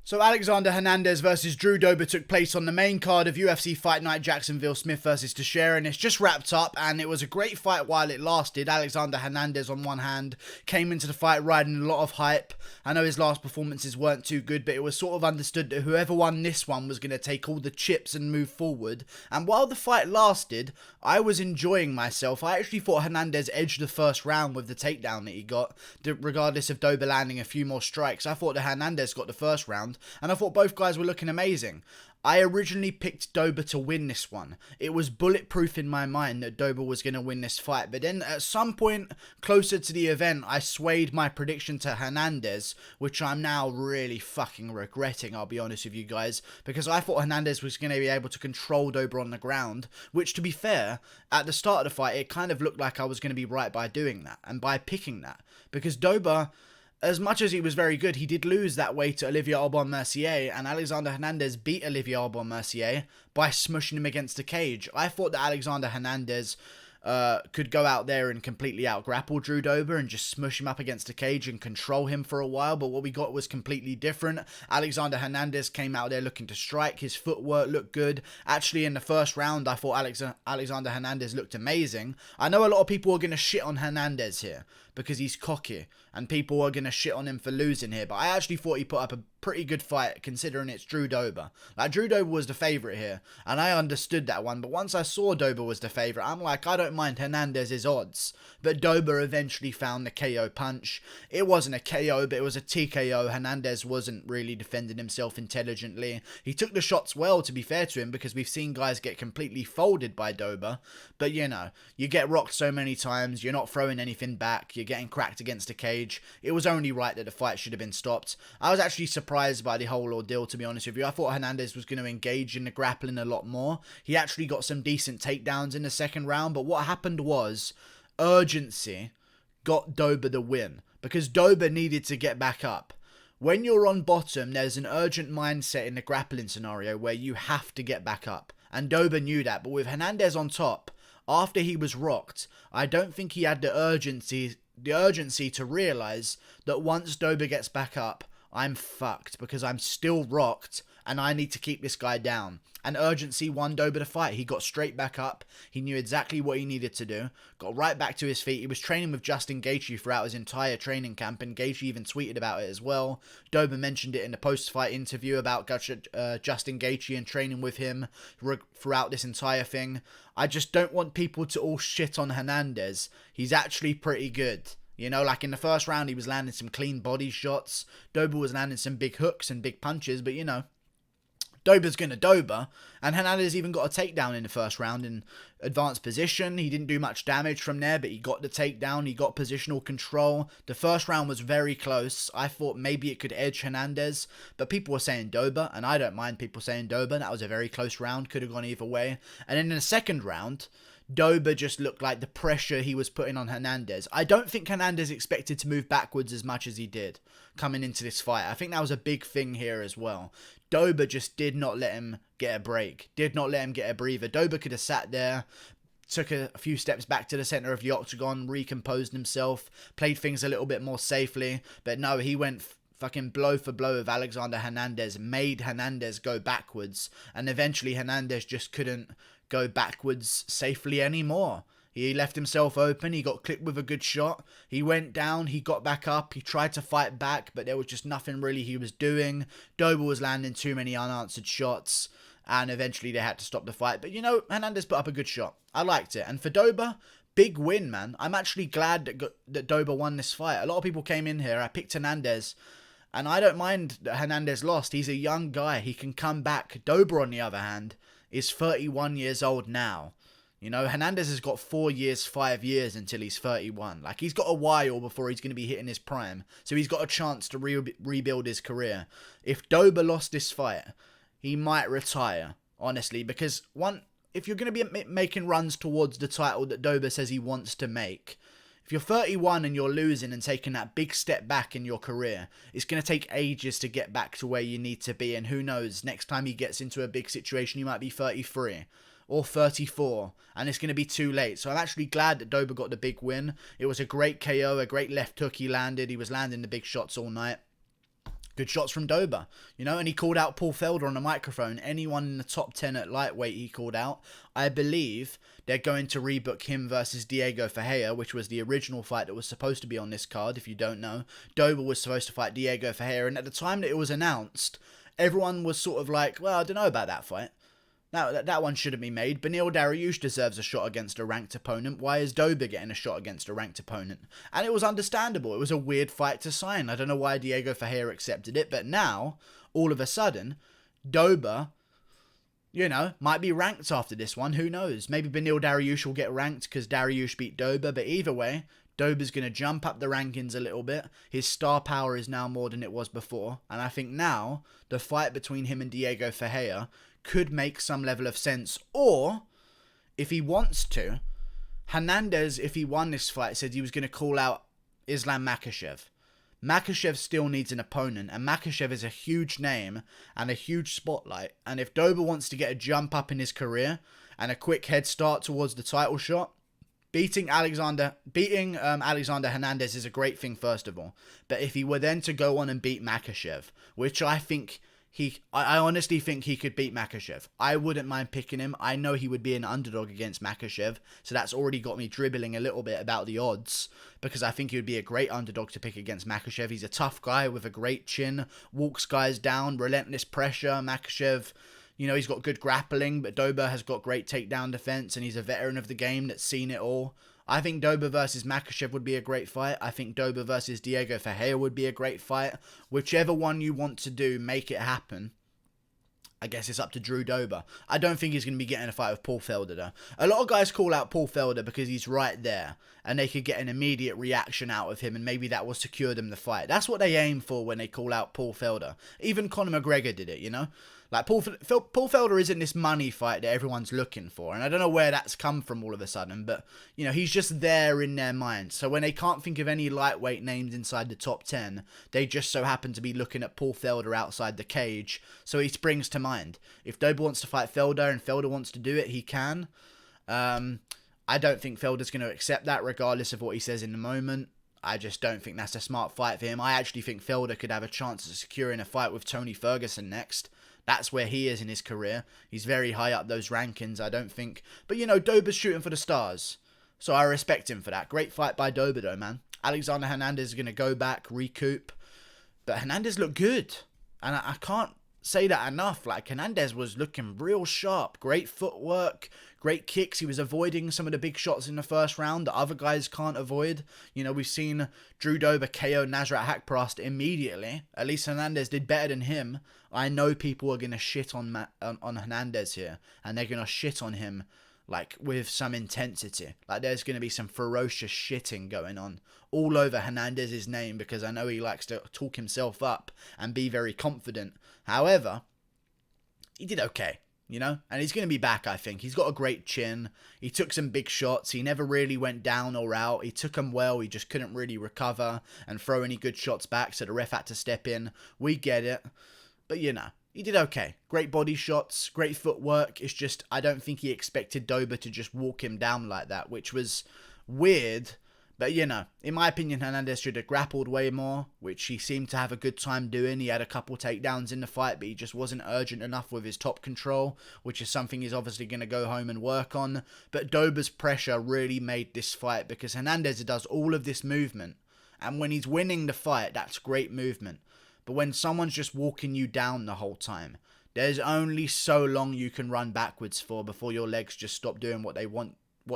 So Alexander Hernandez versus Drew Dober took place on the main card of UFC Fight Night Jacksonville, Smith versus Teixeira, and it's just wrapped up, and it was a great fight while it lasted. Alexander Hernandez, on one hand, came into the fight riding a lot of hype. I know his last performances weren't too good, but it was sort of understood that whoever won this one was going to take all the chips and move forward. And while the fight lasted, I was enjoying myself. I actually thought Hernandez edged the first round with the takedown that he got, regardless of Dober landing a few more strikes. I thought that Hernandez got the first round, and I thought both guys were looking amazing. I originally picked Dober to win this one. It was bulletproof in my mind that Dober was going to win this fight. But then at some point closer to the event, I swayed my prediction to Hernandez, which I'm now really fucking regretting, I'll be honest with you guys, because I thought Hernandez was going to be able to control Dober on the ground, which, to be fair, at the start of the fight, it kind of looked like I was going to be right by doing that and by picking that, because Dober, as much as he was very good, he did lose that way to Olivier Aubin-Mercier, and Alexander Hernandez beat Olivier Aubin-Mercier by smushing him against the cage. I thought that Alexander Hernandez could go out there and completely out-grapple Drew Dober and just smush him up against the cage and control him for a while, but what we got was completely different. Alexander Hernandez came out there looking to strike. His footwork looked good. Actually, in the first round, I thought Alexander Hernandez looked amazing. I know a lot of people are going to shit on Hernandez here because he's cocky, and people are going to shit on him for losing here, but I actually thought he put up a pretty good fight considering it's Drew Dober. Like, Drew Dober was the favourite here, and I understood that one, but once I saw Dober was the favourite, I'm like, I don't mind Hernandez's odds. But Dober eventually found the KO punch. It wasn't a KO, but it was a TKO. Hernandez wasn't really defending himself intelligently. He took the shots well, to be fair to him, because we've seen guys get completely folded by Dober, but you know, you get rocked so many times, you're not throwing anything back, you're getting cracked against a cage. It was only right that the fight should have been stopped. I was actually surprised by the whole ordeal, to be honest with you. I thought Hernandez was going to engage in the grappling a lot more. He actually got some decent takedowns in the second round, but what happened was urgency got Dober the win, because Dober needed to get back up. When you're on bottom, there's an urgent mindset in the grappling scenario where you have to get back up, and Dober knew that. But with Hernandez on top, after he was rocked, I don't think he had the urgency to realise that once Dober gets back up, I'm fucked because I'm still rocked and I need to keep this guy down. And urgency won Dober the fight. He got straight back up. He knew exactly what he needed to do. Got right back to his feet. He was training with Justin Gaethje throughout his entire training camp, and Gaethje even tweeted about it as well. Dober mentioned it in the post-fight interview about Justin Gaethje and training with him throughout this entire thing. I just don't want people to all shit on Hernandez. He's actually pretty good. You know, like in the first round, he was landing some clean body shots. Dober was landing some big hooks and big punches, but you know, Dober's gonna Dober, and Hernandez even got a takedown in the first round in advanced position. He didn't do much damage from there, but he got the takedown. He got positional control. The first round was very close. I thought maybe it could edge Hernandez, but people were saying Dober, and I don't mind people saying Dober. That was a very close round. Could have gone either way. And then in the second round, Dober just looked like the pressure he was putting on Hernandez. I don't think Hernandez expected to move backwards as much as he did coming into this fight. I think that was a big thing here as well. Dober just did not let him get a break. Did not let him get a breather. Dober could have sat there, took a few steps back to the center of the octagon, recomposed himself, played things a little bit more safely. But no, he went fucking blow for blow with Alexander Hernandez, made Hernandez go backwards, and eventually Hernandez just couldn't go backwards safely anymore. He left himself open. He got clipped with a good shot. He went down. He got back up. He tried to fight back, but there was just nothing really he was doing. Dober was landing too many unanswered shots, and eventually they had to stop the fight. But, you know, Hernandez put up a good shot. I liked it. And for Dober, big win, man. I'm actually glad that Dober won this fight. A lot of people came in here. I picked Hernandez, and I don't mind that Hernandez lost. He's a young guy. He can come back. Dober, on the other hand, is 31 years old now. You know, Hernandez has got 4 years, 5 years until he's 31. Like, he's got a while before he's going to be hitting his prime. So he's got a chance to rebuild his career. If Dober lost this fight, he might retire, honestly. Because, if you're going to be making runs towards the title that Dober says he wants to make, if you're 31 and you're losing and taking that big step back in your career, it's going to take ages to get back to where you need to be. And who knows, next time he gets into a big situation, he might be 33. Or 34, and it's going to be too late. So I'm actually glad that Dober got the big win. It was a great KO, a great left hook he landed. He was landing the big shots all night. Good shots from Dober, and he called out Paul Felder on the microphone. Anyone in the top 10 at lightweight he called out. I believe they're going to rebook him versus Diego Ferreira, which was the original fight that was supposed to be on this card, if you don't know. Dober was supposed to fight Diego Ferreira, and at the time that it was announced, everyone was sort of like, well, I don't know about that fight. That one shouldn't be made. Beneil Dariush deserves a shot against a ranked opponent. Why is Dober getting a shot against a ranked opponent? And it was understandable. It was a weird fight to sign. I don't know why Diego Ferreira accepted it. But now, all of a sudden, Dober, might be ranked after this one. Who knows? Maybe Beneil Dariush will get ranked because Dariush beat Dober. But either way, Dober's going to jump up the rankings a little bit. His star power is now more than it was before. And I think now, the fight between him and Diego Ferreira could make some level of sense. Or, if he wants to, Hernandez, if he won this fight, said he was going to call out Islam Makhachev. Makhachev still needs an opponent, and Makhachev is a huge name and a huge spotlight. And if Dober wants to get a jump up in his career and a quick head start towards the title shot, beating Alexander Hernandez is a great thing, first of all. But if he were then to go on and beat Makhachev, which I think I honestly think he could beat Makhachev. I wouldn't mind picking him. I know he would be an underdog against Makhachev, so that's already got me dribbling a little bit about the odds, because I think he would be a great underdog to pick against Makhachev. He's a tough guy with a great chin, walks guys down, relentless pressure. Makhachev, he's got good grappling, but Dober has got great takedown defense, and he's a veteran of the game that's seen it all. I think Dober versus Makhachev would be a great fight. I think Dober versus Diego Ferreira would be a great fight. Whichever one you want to do, make it happen. I guess it's up to Drew Dober. I don't think he's going to be getting a fight with Paul Felder, though. A lot of guys call out Paul Felder because he's right there, and they could get an immediate reaction out of him, and maybe that will secure them the fight. That's what they aim for when they call out Paul Felder. Even Conor McGregor did it, Like, Paul Felder isn't this money fight that everyone's looking for. And I don't know where that's come from all of a sudden. But, he's just there in their minds. So when they can't think of any lightweight names inside the top 10, they just so happen to be looking at Paul Felder outside the cage. So he springs to mind. If Dober wants to fight Felder and Felder wants to do it, he can. I don't think Felder's going to accept that regardless of what he says in the moment. I just don't think that's a smart fight for him. I actually think Felder could have a chance of securing a fight with Tony Ferguson next. That's where he is in his career. He's very high up those rankings, I don't think. But, Dober's shooting for the stars. So I respect him for that. Great fight by Dober, though, man. Alexander Hernandez is going to go back, recoup. But Hernandez looked good. And I can't say that enough. Like, Hernandez was looking real sharp. Great footwork, great kicks. He was avoiding some of the big shots in the first round that other guys can't avoid. We've seen Drew Dober KO Nasrat Haqparast immediately. At least Hernandez did better than him. I know people are going to shit on Hernandez here. And they're going to shit on him, like, with some intensity. Like, there's going to be some ferocious shitting going on all over Hernandez's name, because I know he likes to talk himself up and be very confident. However, he did okay, and he's going to be back, I think. He's got a great chin. He took some big shots. He never really went down or out. He took them well. He just couldn't really recover and throw any good shots back, so the ref had to step in. We get it. But, he did okay. Great body shots, great footwork. It's just, I don't think he expected Dober to just walk him down like that, which was weird. But, in my opinion, Hernandez should have grappled way more, which he seemed to have a good time doing. He had a couple takedowns in the fight, but he just wasn't urgent enough with his top control, which is something he's obviously going to go home and work on. But Dober's pressure really made this fight, because Hernandez does all of this movement. And when he's winning the fight, that's great movement. But when someone's just walking you down the whole time, there's only so long you can run backwards for before your legs just stop doing what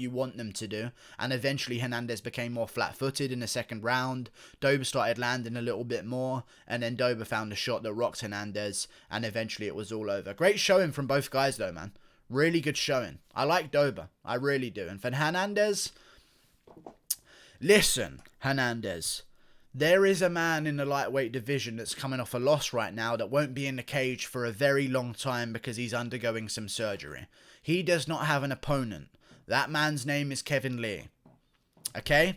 you want them to do. And eventually Hernandez became more flat-footed in the second round. Dober started landing a little bit more, and then Dober found a shot that rocked Hernandez, and eventually it was all over. Great showing from both guys, though, man. Really good showing. I like Dober. I really do. And for Hernandez, listen, Hernandez, there is a man in the lightweight division that's coming off a loss right now that won't be in the cage for a very long time because he's undergoing some surgery. He does not have an opponent. That man's name is Kevin Lee. Okay?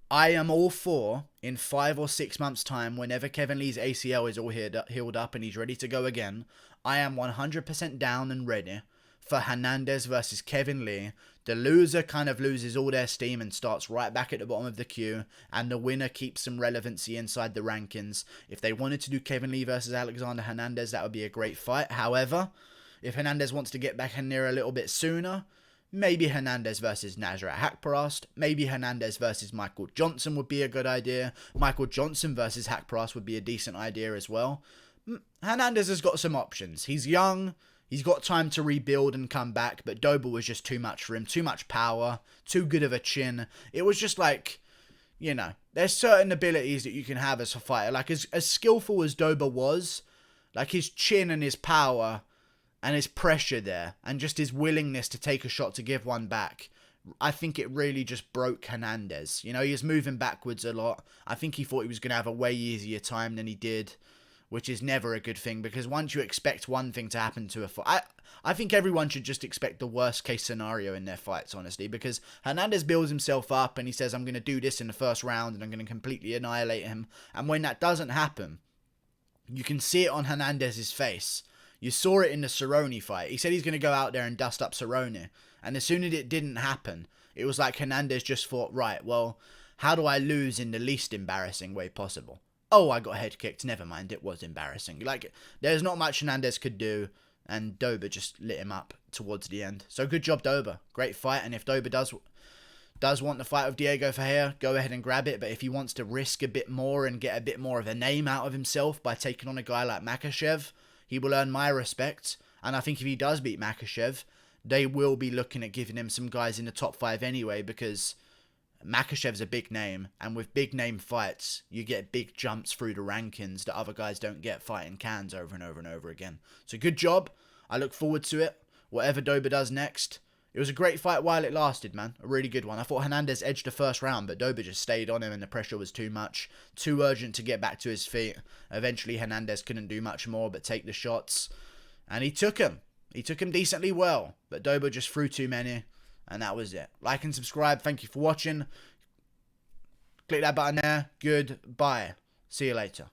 I am all for, in 5 or 6 months' time, whenever Kevin Lee's ACL is all healed up and he's ready to go again, I am 100% down and ready for Hernandez versus Kevin Lee. The loser kind of loses all their steam and starts right back at the bottom of the queue, and the winner keeps some relevancy inside the rankings. If they wanted to do Kevin Lee versus Alexander Hernandez, that would be a great fight. However, if Hernandez wants to get back in there a little bit sooner, maybe Hernandez versus Nasrat Haqparast. Maybe Hernandez versus Michael Johnson would be a good idea. Michael Johnson versus Haqparast would be a decent idea as well. Hernandez has got some options. He's young. He's got time to rebuild and come back, but Dober was just too much for him. Too much power. Too good of a chin. It was just like, you know, there's certain abilities that you can have as a fighter. Like, as skillful as Dober was, like his chin and his power and his pressure there, and just his willingness to take a shot to give one back, I think it really just broke Hernandez. You know, he was moving backwards a lot. I think he thought he was going to have a way easier time than he did, which is never a good thing, because once you expect one thing to happen to a fight, I think everyone should just expect the worst case scenario in their fights, honestly, because Hernandez builds himself up and he says, I'm going to do this in the first round and I'm going to completely annihilate him. And when that doesn't happen, you can see it on Hernandez's face. You saw it in the Cerrone fight. He said he's going to go out there and dust up Cerrone. And as soon as it didn't happen, it was like Hernandez just thought, right, well, how do I lose in the least embarrassing way possible? Oh, I got head kicked. Never mind. It was embarrassing. Like, there's not much Hernandez could do, and Dober just lit him up towards the end. So good job, Dober. Great fight. And if Dober does want the fight with Diego Ferreira, go ahead and grab it. But if he wants to risk a bit more and get a bit more of a name out of himself by taking on a guy like Makhachev, he will earn my respect. And I think if he does beat Makhachev, they will be looking at giving him some guys in the top 5 anyway, because Makhachev's a big name, and with big name fights, you get big jumps through the rankings that other guys don't get fighting cans over and over and over again. So good job. I look forward to it. Whatever Dober does next. It was a great fight while it lasted, man. A really good one. I thought Hernandez edged the first round, but Dober just stayed on him and the pressure was too much. Too urgent to get back to his feet. Eventually, Hernandez couldn't do much more but take the shots. And he took him. He took him decently well, but Dober just threw too many. And that was it. Like and subscribe. Thank you for watching. Click that button there. Goodbye. See you later.